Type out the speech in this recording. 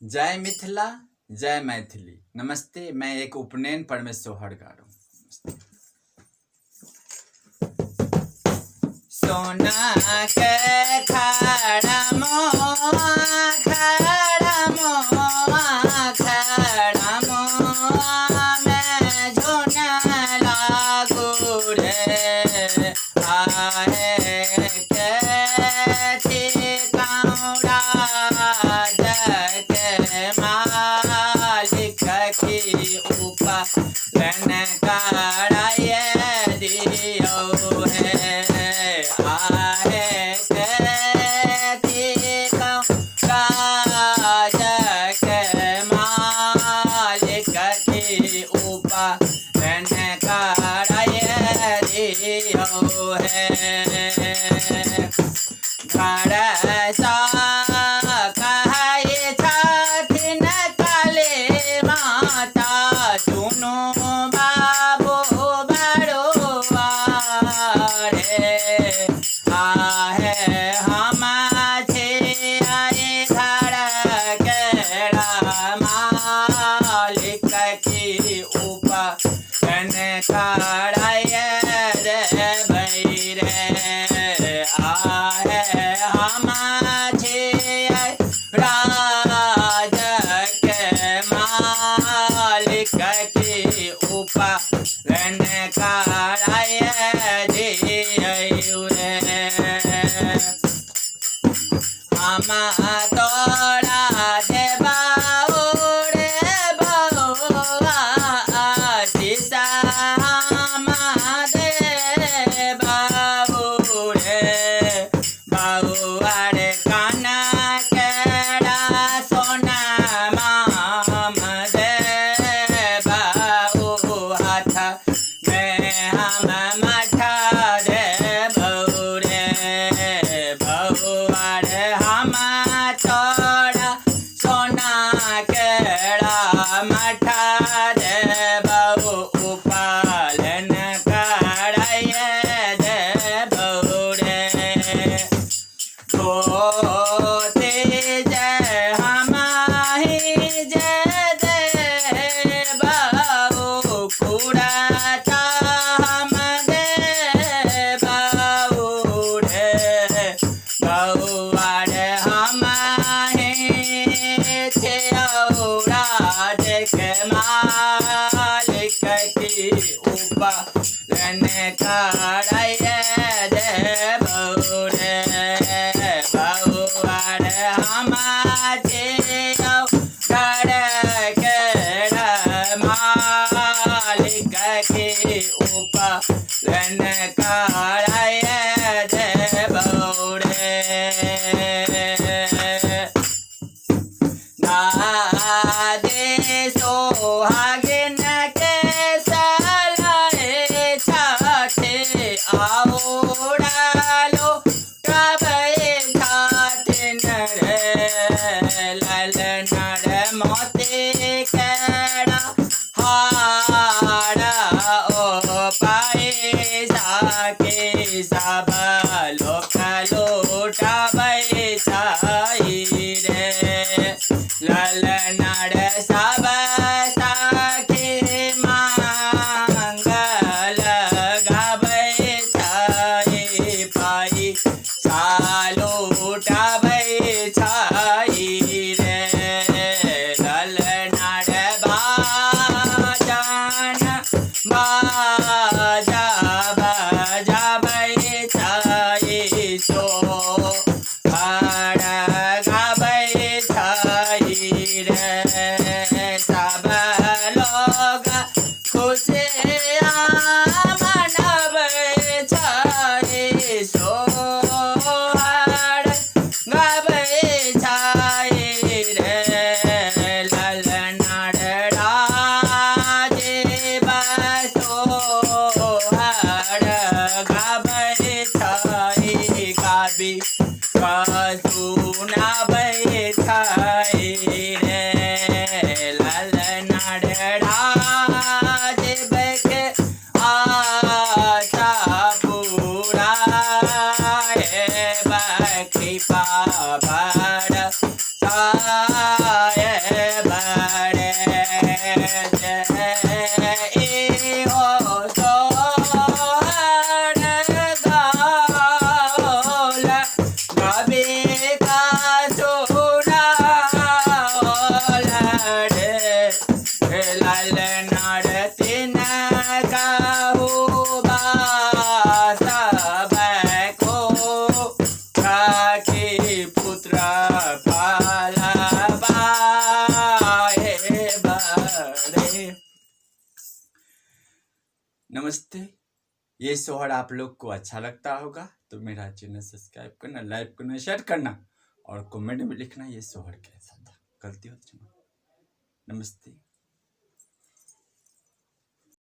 जय मिथिला, जय मैथिली। नमस्ते, मैं एक उपनयन पर में सोहर गा रहा हूँ। सोना के खड़ा मोआ मैं झुन लागू रे आहे के ठिकाना जग मालिक की ऊपर रन कराए दियो है आहे के ठिकाना जग मालिक की ऊपर रन कराए दियो है। घर सा कहे छथिन काले माता सुनो बाबू बड़ुआ रे आहे हम छे आए घर केड़ा मालिक की ऊपर खड़ाए रे भैरे आहे हम छे राज के मालिक की ऊपर खड़ाए दियो रे। हम तोरा देबाऊ रे बउआ सीसा हम देबाऊ रे बउआ रे काना केड़ा सोना माम देबाऊ हाथ में हम मठा देबाऊ रे बउआ रे हम तोरा सोना केड़ा मठा देबाऊ उपालन कराए देबाऊ रे। धोते जय हमाही जय देबाऊ कुड़ाता हम देबाऊ रे बउआ रे हमाही थे राज के मालिक की ऊपर कराए देबाऊ रे बउआ रे हम छे घर केड़ा मालिक के ऊपर कराए देबाऊ रे। नादे सोहागिन के सलाए छाते आओड़ालो कबे छातिन रे ललनर मोते केड़ा हारा ओ पाए जाके सब लोक लूटाबे साई रे ललनर सब साखी मांगल गाबे छाई पाई सालो उठाबे छाई रे ललनर बाजान बाजा बजाबे छाई सो गाबे छाई रे ये सोहर आप लोग को अच्छा लगता होगा तो मेरा चैनल सब्सक्राइब करना, लाइक करना, शेयर करना और कमेंट में लिखना ये सोहर कैसा था। गलती हो तो नमस्ते।